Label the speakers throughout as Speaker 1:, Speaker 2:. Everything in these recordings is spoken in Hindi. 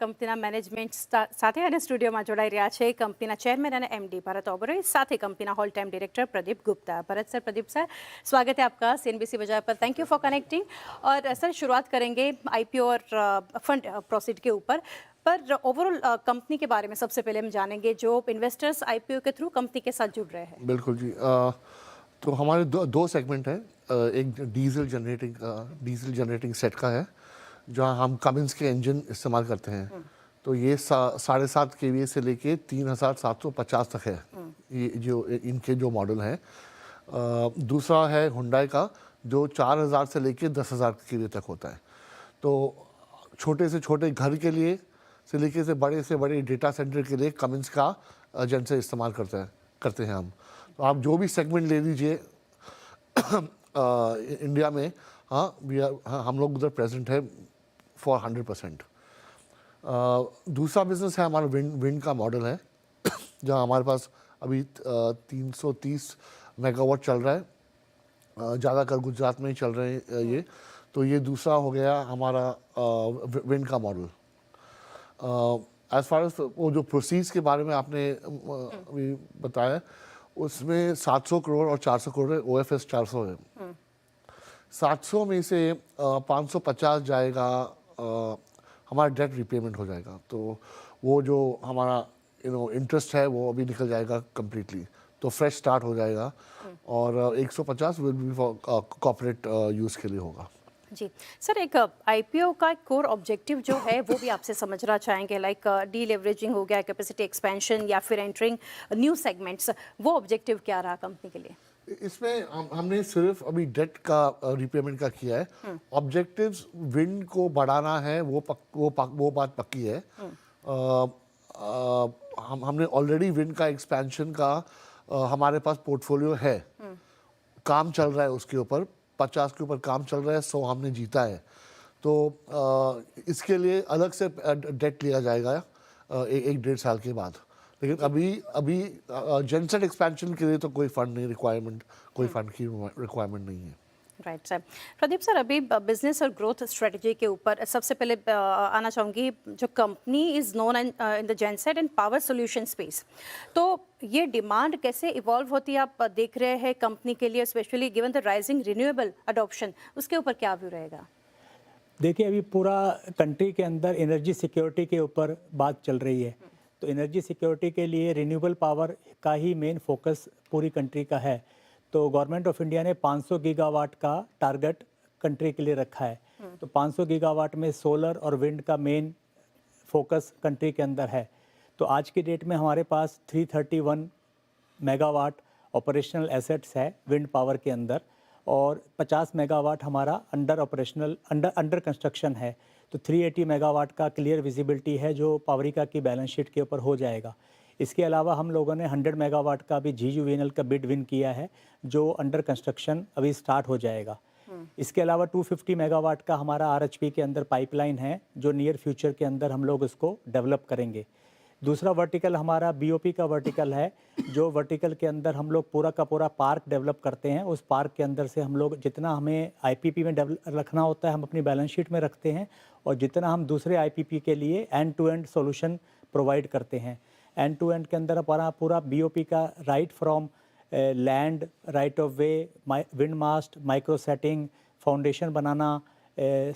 Speaker 1: કંપનીના મેનેજમેન્ટ સાથે અને સ્ટુડિયોમાં જોડાઈ રહ્યા છે કંપનીના ચેરમેન અને एमडी भरत ओबरॉय, साथ ही company whole time director Pradeep Gupta. Pradeep sir, स्वागत है आपका सीएनबीसी बाजार पर। Thank you for connecting. और सर, शुरुआत करेंगे आईपीओ और फंड प्रोसीड के ऊपर, पर ओवरऑल कंपनी के बारे में सबसे पहले हम जानेंगे जो इन्वेस्टर्स आईपीओ के थ्रू कंपनी के साथ जुड़ रहे हैं।
Speaker 2: बिल्कुल जी। तो हमारे दो सेगमेंट हैं। एक डीजल जनरेटिंग सेट का है, जहाँ हम कमिंस के इंजन इस्तेमाल करते हैं। तो ये 7.5 केवीए से लेके 3750 तक है, ये जो इनके जो मॉडल हैं। दूसरा है हुंडई का, जो 4000 से लेके 10,000 केवीए तक होता है। तो छोटे से छोटे घर के लिए से लेके से बड़े डेटा सेंटर के लिए कमिंस का जनरेटर इस्तेमाल करते हैं हम। तो आप जो भी सेगमेंट ले लीजिए इंडिया में, हम लोग उधर प्रेजेंट है फॉर 100%। दूसरा बिजनेस है हमारा विंड का मॉडल है, जहाँ हमारे पास अभी 330 मेगावाट चल रहा है। ज़्यादातर गुजरात में ही चल रहे हैं ये। तो ये दूसरा हो गया हमारा विंड का मॉडल। एज फार एज वो जो प्रोसीड्स के बारे में आपने अभी बताया, उसमें 700 करोड़ और 400 करोड़ है। OFS 400 है। 700 में से 550 जाएगा, हमारा डेट रिपेमेंट हो जाएगा। तो वो जो हमारा इंटरेस्ट है वो अभी निकल जाएगा कम्प्लीटली, तो फ्रेश स्टार्ट हो जाएगा। और 150 will be for corporate use के लिए होगा।
Speaker 1: जी सर, एक आईपीओ का कोर ऑब्जेक्टिव जो है वो भी आपसे समझना चाहेंगे, लाइक डी लेवरेजिंग हो गया, कैपेसिटी एक्सपेंशन या फिर एंटरिंग न्यू सेगमेंट्स, वो ऑब्जेक्टिव क्या रहा कंपनी के लिए?
Speaker 2: इसमें हमने सिर्फ अभी डेट का रिपेमेंट का किया है। ऑब्जेक्टिव्स विंड को बढ़ाना है, वो बात पक्की है। हमने ऑलरेडी विंड का एक्सपेंशन का हमारे पास पोर्टफोलियो है, काम चल रहा है उसके ऊपर। 50 के ऊपर काम चल रहा है, 100 हमने जीता है। तो इसके लिए अलग से डेट लिया जाएगा 1-1.5 साल के बाद। लेकिन अभी जनसेट एक्सपेंशन के लिए तो कोई फंड की रिक्वायरमेंट नहीं है।
Speaker 1: Right sir. प्रदीप सर, अभी बिजनेस और ग्रोथ स्ट्रेटजी के ऊपर सबसे पहले आना चाहूँगी। जो company is known in the genset and power solution space, तो ये डिमांड कैसे इवॉल्व होती है आप देख रहे हैं कंपनी के लिए, specially given the rising renewable adoption, उसके ऊपर क्या व्यू रहेगा?
Speaker 3: देखिए, अभी पूरा कंट्री के अंदर एनर्जी सिक्योरिटी के ऊपर बात चल रही है। तो एनर्जी सिक्योरिटी के लिए रिन्यूएबल पावर का ही मेन फोकस पूरी कंट्री का है। तो गवर्नमेंट ऑफ इंडिया ने 500 गीगावाट का टारगेट कंट्री के लिए रखा है। तो 500 गीगावाट में सोलर और विंड का मेन फोकस कंट्री के अंदर है। तो आज की डेट में हमारे पास 331 मेगावाट ऑपरेशनल एसेट्स है विंड पावर के अंदर, और 50 मेगावाट हमारा अंडर कंस्ट्रक्शन है। तो 380 मेगावाट का क्लियर विजिबिलिटी है जो पावरिका की बैलेंस शीट के ऊपर हो जाएगा। इसके अलावा हम लोगों ने 100 मेगावाट का भी GUVNL का बिड विन किया है, जो अंडर कंस्ट्रक्शन अभी स्टार्ट हो जाएगा। इसके अलावा 250 मेगावाट का हमारा RHP के अंदर पाइपलाइन है, जो नियर फ्यूचर के अंदर हम लोग उसको डेवलप करेंगे। दूसरा वर्टिकल हमारा BOP का वर्टिकल है, जो वर्टिकल के अंदर हम लोग पूरा का पूरा पार्क डेवलप करते हैं। उस पार्क के अंदर से हम लोग जितना हमें IPP में रखना होता है हम अपनी बैलेंस शीट में रखते हैं, और जितना हम दूसरे IPP के लिए end to end solution provide करते हैं। एंड टू एंड के अंदर हमारा पूरा BOP का right from land, right of way, wind mast, micro setting, foundation बनाना,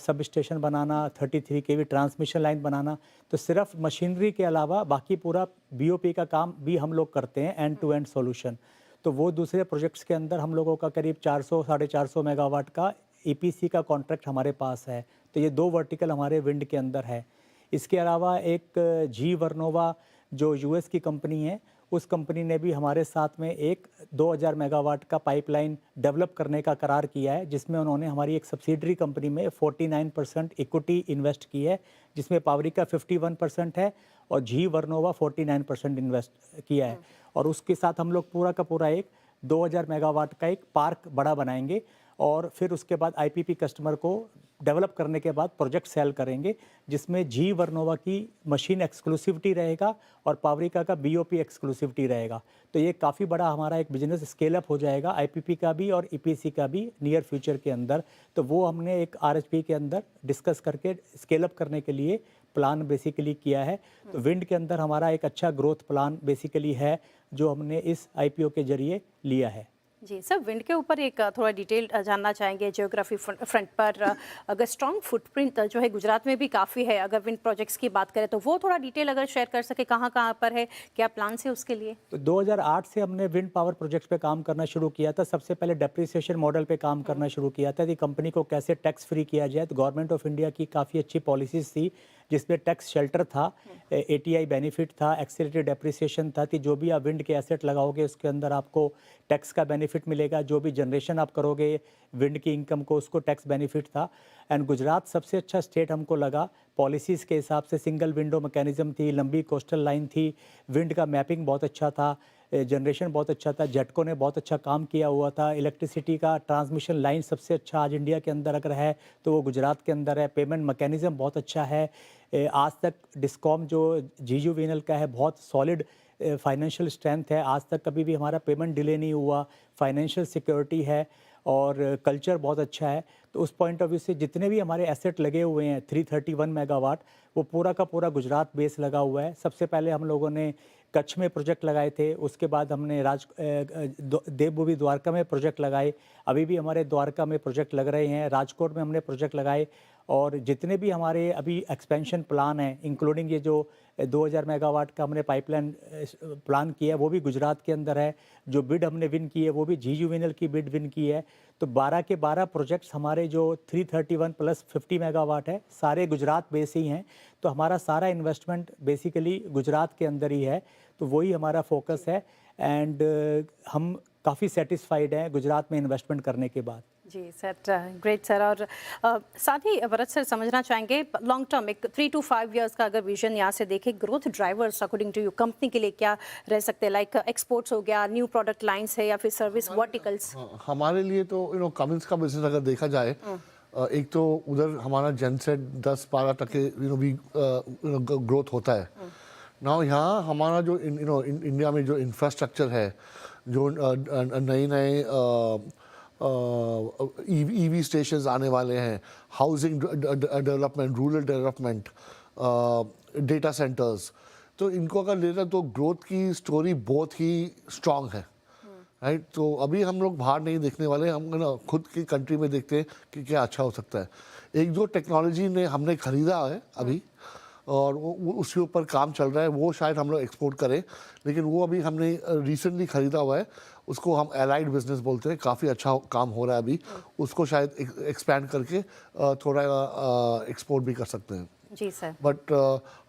Speaker 3: सब स्टेशन बनाना, 33 kV ट्रांसमिशन लाइन बनाना। तो सिर्फ मशीनरी के अलावा बाकी पूरा BOP का काम भी हम लोग करते हैं, एंड टू एंड सॉल्यूशन। तो वो दूसरे प्रोजेक्ट्स के अंदर हम लोगों का करीब 400-450 मेगावाट का EPC का कॉन्ट्रैक्ट हमारे पास है। तो ये 2 वर्टिकल हमारे विंड के अंदर है। इसके अलावा एक G वर्नोवा जो US की कंपनी है, उस कंपनी ने भी हमारे साथ में एक 2000 मेगावाट का पाइपलाइन डेवलप करने का करार किया है, जिसमें उन्होंने हमारी एक सब्सिडरी कंपनी में 49% इक्विटी इन्वेस्ट की है, जिसमें पावरिका 51% है और G वर्नोवा 49% इन्वेस्ट किया है। और उसके साथ हम लोग पूरा का पूरा एक 2000 मेगावाट का एक पार्क बड़ा बनाएंगे, और फिर उसके बाद IPP कस्टमर को डेवलप करने के बाद प्रोजेक्ट सेल करेंगे, जिसमें G वर्नोवा की मशीन एक्सक्लूसिविटी रहेगा और पावरिका का BOP एक्सक्लूसिविटी रहेगा। तो ये काफ़ी बड़ा हमारा एक बिजनेस स्केल अप हो जाएगा, IPP का भी और EPC का भी नियर फ्यूचर के अंदर। तो वो हमने एक RHP के अंदर डिस्कस करके स्केल अप करने के लिए प्लान बेसिकली किया है। तो विंड के अंदर हमारा एक अच्छा ग्रोथ प्लान बेसिकली है जो हमने इस आईपीओ के जरिए लिया है।
Speaker 1: जी सर, विंड के ऊपर एक थोड़ा डिटेल जानना चाहेंगे। जियोग्राफी फ्रंट पर अगर स्ट्रॉन्ग फुटप्रिंट जो है गुजरात में भी काफ़ी है, अगर विंड प्रोजेक्ट्स की बात करें तो वो थोड़ा डिटेल अगर शेयर कर सके, कहाँ कहाँ पर है, क्या प्लान है उसके लिए?
Speaker 3: तो 2008 से हमने विंड पावर प्रोजेक्ट्स पे काम करना शुरू किया था। सबसे पहले डेप्रिसिएशन मॉडल पे काम करना शुरू किया था कि कंपनी को कैसे टैक्स फ्री किया जाए। तो गवर्नमेंट ऑफ इंडिया की काफ़ी अच्छी पॉलिसीज थी जिसमें टैक्स शेल्टर था, एटीआई बेनिफिट था, एक्सेलरेटेड डेप्रिसिएशन था कि जो भी आप विंड के एसेट लगाओगे उसके अंदर आपको टैक्स का बेनिफिट मिलेगा, जो भी जनरेशन आप करोगे विंड की इनकम को उसको टैक्स बेनिफिट था। एंड गुजरात सबसे अच्छा स्टेट हमको लगा पॉलिसीज़ के हिसाब से। सिंगल विंडो मैकेनिज्म थी, लंबी कोस्टल लाइन थी, विंड का मैपिंग बहुत अच्छा था, जनरेशन बहुत अच्छा था, जेटको ने बहुत अच्छा काम किया हुआ था, इलेक्ट्रिसिटी का ट्रांसमिशन लाइन सबसे अच्छा आज इंडिया के अंदर अगर है तो वो गुजरात के अंदर है, पेमेंट मैकेनिज्म बहुत अच्छा है। आज तक डिस्कॉम जो जीयूवीएनएल का है बहुत सॉलिड फाइनेंशियल स्ट्रेंथ है, आज तक कभी भी हमारा पेमेंट डिले नहीं हुआ, फाइनेंशियल सिक्योरिटी है और कल्चर बहुत अच्छा है। तो उस पॉइंट ऑफ व्यू से जितने भी हमारे एसेट लगे हुए हैं 331 मेगावाट, वो पूरा का पूरा गुजरात बेस लगा हुआ है। सबसे पहले हम लोगों ने कच्छ में प्रोजेक्ट लगाए थे, उसके बाद हमने देवभूमि द्वारका में प्रोजेक्ट लगाए, अभी भी हमारे द्वारका में प्रोजेक्ट लग रहे हैं, राजकोट में हमने प्रोजेक्ट लगाए और जितने भी हमारे अभी एक्सपेंशन प्लान हैं इंक्लूडिंग ये जो 2000 मेगावाट का हमने पाइपलाइन प्लान किया है वो भी गुजरात के अंदर है। जो बिड हमने विन की है वो भी जीयूवीएनएल की बिड विन की है। तो 12 के 12 प्रोजेक्ट्स हमारे जो 331 प्लस 50 मेगावाट है सारे गुजरात बेस ही हैं। तो हमारा सारा इन्वेस्टमेंट बेसिकली गुजरात के अंदर ही है, तो वही हमारा फोकस है एंड हम काफ़ी सेटिस्फाइड हैं गुजरात में इन्वेस्टमेंट करने के बाद।
Speaker 1: जी सर, ग्रेट सर। और साथ ही भरत सर समझना चाहेंगे लॉन्ग टर्म एक 3 to 5 इयर्स का अगर विजन यहाँ से देखें, growth drivers according to you company के लिए क्या रह सकते हैं? लाइक एक्सपोर्ट्स हो गया, न्यू प्रोडक्ट लाइंस है या फिर सर्विस वर्टिकल्स?
Speaker 2: हमारे लिए तो कमिंस का बिजनेस अगर देखा जाए, एक तो उधर हमारा जेनसेट 10-12% भी ग्रोथ होता है ना। यहाँ हमारा जो इंडिया में जो इंफ्रास्ट्रक्चर है, जो नए नए ईवी स्टेशंस आने वाले हैं, housing development, rural development, data centres, तो इनको अगर लेना तो ग्रोथ की स्टोरी बहुत ही स्ट्रांग है, राइट। तो अभी हम लोग बाहर नहीं देखने वाले, हम खुद की कंट्री में देखते हैं कि क्या अच्छा हो सकता है। एक जो टेक्नोलॉजी ने हमने ख़रीदा है अभी और वो उसके ऊपर काम चल रहा है, वो शायद हम लोग एक्सपोर्ट करें, लेकिन वो अभी हमने रिसेंटली ख़रीदा हुआ है, उसको हम एलाइड बिजनेस बोलते हैं, काफ़ी अच्छा काम हो रहा है अभी, उसको शायद एक्सपैंड करके थोड़ा एक्सपोर्ट भी कर सकते हैं।
Speaker 1: जी सर।
Speaker 2: बट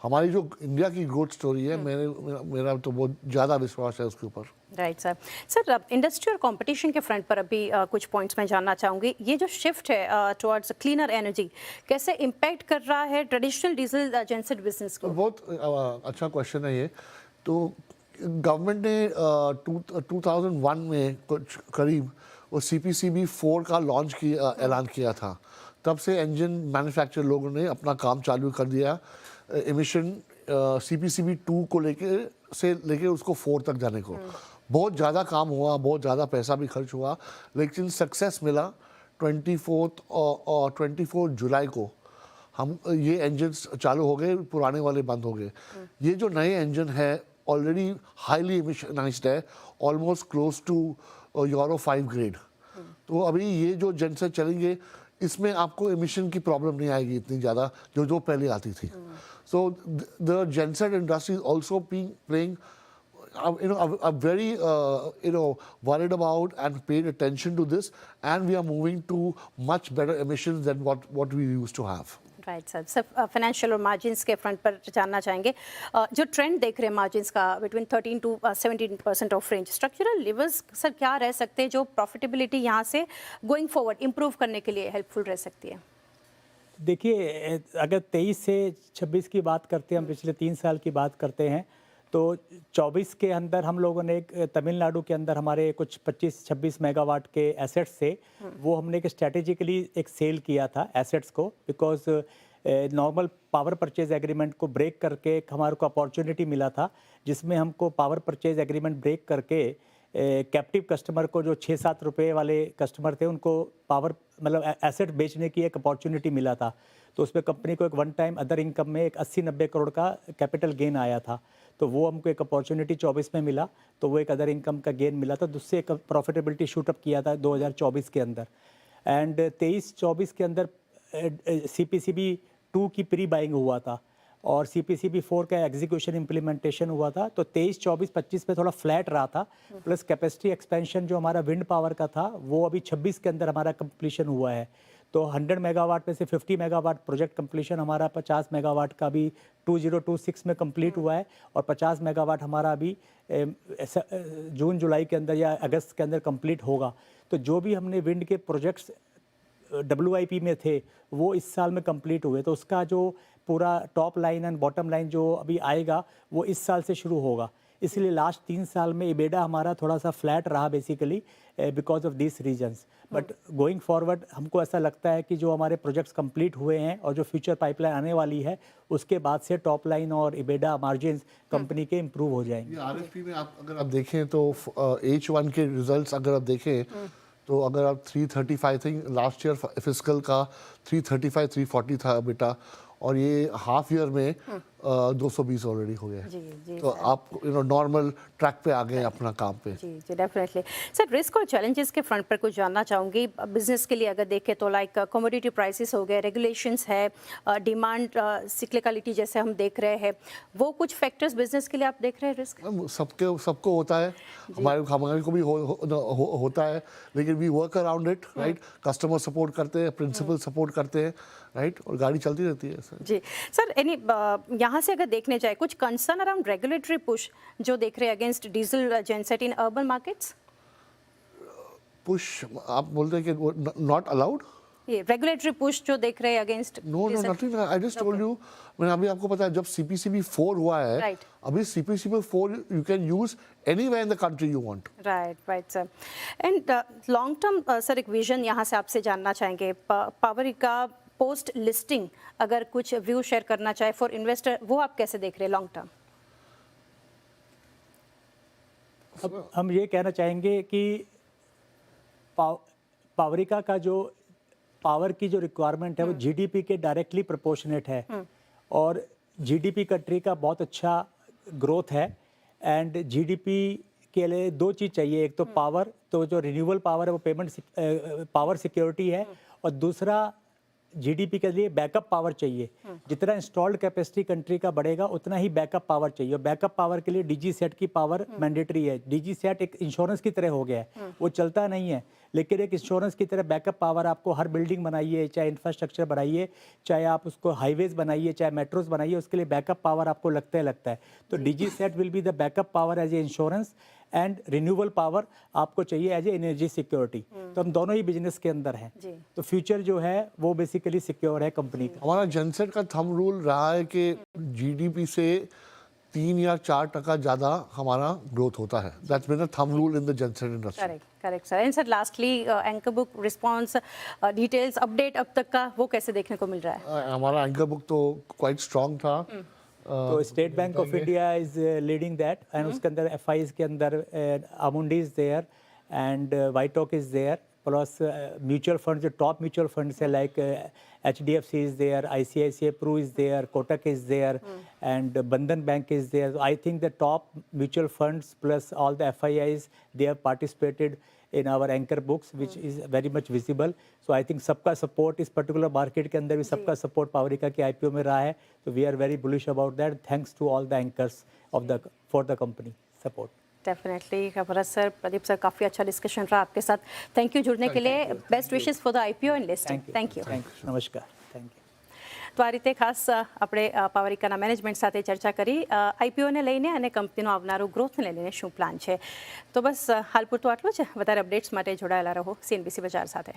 Speaker 2: हमारी जो इंडिया की ग्रोथ स्टोरी है, मेरा तो बहुत ज़्यादा विश्वास है उसके ऊपर।
Speaker 1: Right sir. सर, अब इंडस्ट्री और कंपटीशन के फ्रंट पर अभी कुछ पॉइंट्स मैं जानना चाहूँगी। ये जो शिफ्ट है टुवर्ड्स क्लीनर एनर्जी कैसे इम्पैक्ट कर रहा है ट्रेडिशनल डीजल जेनसेट बिजनेस को?
Speaker 2: बहुत अच्छा क्वेश्चन है ये। तो गवर्नमेंट ने 2001 में कुछ करीब वो CPCB 4 का लॉन्च की ऐलान किया था। तब से इंजन मैन्युफैक्चर लोगों ने अपना काम चालू कर दिया एमिशन CPCB 2 को लेके उसको 4 तक जाने को। बहुत ज़्यादा काम हुआ, बहुत ज़्यादा पैसा भी खर्च हुआ, लेकिन सक्सेस मिला। 24 जुलाई को हम ये इंजन चालू हो गए, पुराने वाले बंद हो गए। ये जो नए इंजन है ऑलरेडी हाईली इमिशनाइज्ड है, almost close to Euro 5 grade. तो अभी ये जो जेनसेट चलेंगे इसमें आपको एमिशन की प्रॉब्लम नहीं आएगी इतनी ज़्यादा जो पहले आती थी। So the genset industry is also playing very worried about and paid attention to this, and we are moving to much better emissions than what we used to have.
Speaker 1: Right sir. Sir, financial और मार्जिन्स के फ्रंट पर जानना चाहेंगे, जो ट्रेंड देख रहे हैं मार्जिन्स का between 13 to 17% of range, structural levels sir क्या रह सकते हैं जो प्रॉफिटेबिलिटी यहाँ से गोइंग फॉरवर्ड इंप्रूव करने के लिए हेल्पफुल रह सकती है?
Speaker 3: देखिए, अगर 23 से 26 की बात करते हैं, हम पिछले 3 साल की बात करते हैं, तो 24 के अंदर हम लोगों ने एक तमिलनाडु के अंदर हमारे कुछ 25-26 मेगावाट के एसेट्स थे, वो हमने एक स्ट्रैटेजिकली एक सेल किया था एसेट्स को, because normal power purchase agreement को ब्रेक करके हमारे को अपॉर्चुनिटी मिला था, जिसमें हमको पावर परचेज एग्रीमेंट ब्रेक करके कैप्टिव कस्टमर को जो 6-7 रुपये वाले कस्टमर थे उनको पावर मतलब एसेट बेचने की एक अपॉर्चुनिटी मिला था। तो उसमें कंपनी को एक वन टाइम अदर इनकम में एक 80-90 करोड़ का कैपिटल गेन आया था। तो वो हमको एक अपॉर्चुनिटी 24 में मिला, तो वो एक अदर इनकम का गेन मिला था, जिससे एक प्रॉफिटेबिलिटी शूट अप किया था 2024 के अंदर। एंड 23-24 के अंदर CPCB 2 की प्री बाइंग हुआ था और CPCB 4 का एग्जीक्यूशन इम्प्लीमेंटेशन हुआ था। तो 23-24-25 में थोड़ा फ्लैट रहा था, प्लस कैपेसिटी एक्सपेंशन जो हमारा विंड पावर का था वो अभी 26 के अंदर हमारा कंप्लीशन हुआ है। तो 100 मेगावाट में से 50 मेगावाट प्रोजेक्ट कंप्लीशन हमारा 50 मेगावाट का भी 2026 में कंप्लीट हुआ है और 50 मेगावाट हमारा अभी जून जुलाई के अंदर या अगस्त के अंदर कंप्लीट होगा। तो जो भी हमने विंड के प्रोजेक्ट्स WIP में थे वो इस साल में कंप्लीट हुए, तो उसका जो पूरा top line and bottom line जो अभी आएगा वो इस साल से शुरू होगा। इसलिए लास्ट 3 साल में इबेडा हमारा थोड़ा सा फ्लैट रहा basically because of this reasons. But going forward हमको ऐसा लगता है कि जो हमारे प्रोजेक्ट्स कंप्लीट हुए हैं और जो फ्यूचर पाइपलाइन आने वाली है उसके बाद से टॉप लाइन और इबेडा मार्जिन कंपनी के इम्प्रूव हो जाएंगे।
Speaker 2: RFP में अगर आप देखें तो H1 के रिजल्ट्स अगर आप देखें तो अगर आप 335 थिंक लास्ट ईयर फिजिकल का 335-340 था बेटा, और ये हाफ ईयर में 220 ऑलरेडी हो गया।
Speaker 1: जी
Speaker 2: तो आप नॉर्मल ट्रैक पे आ गए अपना काम पे।
Speaker 1: जी डेफिनेटली सर। रिस्क और चैलेंजेस के फ्रंट पर कुछ जानना चाहूँगी। बिजनेस के लिए अगर देखें तो लाइक कमोडिटी प्राइसेस हो गए, रेगुलेशंस है, डिमांड सिक्लिकलिटी जैसे हम देख रहे हैं, वो कुछ फैक्टर्स बिजनेस के लिए आप देख रहे हैं रिस्क?
Speaker 2: सबको होता है, हमारे को भी होता है, लेकिन we work around it, right. Customer support करते हैं, प्रिंसिपल सपोर्ट करते हैं, राइट, और गाड़ी चलती रहती है सर।
Speaker 1: जी सर, यहाँ से अगर देखने जाए कुछ कंसर्न अराउंड रेगुलेटरी पुश जो देख रहे हैं against diesel genset in urban markets?
Speaker 2: Push आप बोलते हैं कि नॉट अलाउड?
Speaker 1: ये रेगुलेटरी पुश जो देख रहे हैं against?
Speaker 2: No nothing, I just told you. मैंने अभी आपको पता है जब CPCB 4 हुआ है,
Speaker 1: Right.
Speaker 2: अभी CPCB 4 you can use anywhere in the country you want.
Speaker 1: Right sir. And long term sir एक विजन यहाँ से आपसे जानना चाहेंगे, पावरिका पोस्ट लिस्टिंग अगर कुछ व्यू शेयर करना चाहे फॉर इन्वेस्टर, वो आप कैसे देख रहे हैं लॉन्ग टर्म?
Speaker 3: अब हम ये कहना चाहेंगे कि पावरिका का जो पावर की जो रिक्वायरमेंट है वो GDP के डायरेक्टली प्रोपोर्शनेट है और GDP कंट्री का बहुत अच्छा ग्रोथ है। एंड GDP के लिए 2 चीज़ चाहिए, एक तो पावर, तो जो रिन्यूएबल पावर है वो पेमेंट पावर सिक्योरिटी है, और दूसरा GDP के लिए बैकअप पावर चाहिए। जितना इंस्टॉल्ड कैपेसिटी कंट्री का बढ़ेगा उतना ही बैकअप पावर चाहिए, और बैकअप पावर के लिए DG सेट की पावर मैंडेटरी है। DG सेट एक इंश्योरेंस की तरह हो गया है, वो चलता नहीं है, लेकिन एक इंश्योरेंस की तरह बैकअप पावर आपको हर बिल्डिंग बनाइए, चाहे इंफ्रास्ट्रक्चर बनाइए, चाहे आप उसको हाईवेज बनाइए, चाहे मेट्रोज बनाइए, उसके लिए बैकअप पावर आपको लगता है। तो DG set will be the backup power as a insurance, and renewable power आपको चाहिए एज ए एनर्जी सिक्योरिटी। तो हम दोनों ही बिजनेस के अंदर हैं, तो फ्यूचर जो है वो बेसिकली सिक्योर है कंपनी का।
Speaker 2: हमारा जेनसेट का थंब रूल रहा है कि GDP से 3 या 4% ज़्यादा हमारा ग्रोथ होता है। That's been a thumb rule in the genset industry.
Speaker 1: Correct sir. And sir lastly anchor book response details update अब तक का वो कैसे देखने को मिल रहा है?
Speaker 2: हमारा एंकर बुक तो क्वाइट स्ट्रॉन्ग था।
Speaker 3: तो State Bank of India is leading that, and उसके अंदर FIs के अंदर Amundi is there and Whiteoak is there, plus mutual fund जो टॉप म्यूचुअल फंड्स है like HDFC is there, ICICI Pru is there, Kotak is there, and Bandhan Bank is there. So I think the top mutual funds plus all the FIIs, they have participated in our anchor books, which is very much visible. So I think सबका support इस particular market के अंदर भी सबका support पावरिका के IPO में रहा है, तो we are very bullish about that. Thanks to all the anchors of the for the company support.
Speaker 1: Definitely Bharat sir, Pradeep sir, काफ़ी अच्छा डिस्कशन रहा आपके साथ। थैंक यू जुड़ने के लिए। Best wishes for the IPO and listing. Thank you.
Speaker 3: નમસ્કાર, થેન્ક યુ।
Speaker 1: તો આ રીતે ખાસ આપણે પાવરિકાના મેનેજમેન્ટ સાથે ચર્ચા કરી IPOને લઈને અને કંપનીનો આવનારો ગ્રોથને લઈને શું પ્લાન છે। તો બસ હાલ પૂરતું આટલું છે। વધારે અપડેટ્સ માટે જોડાયેલા રહો CNBC બજાર સાથે।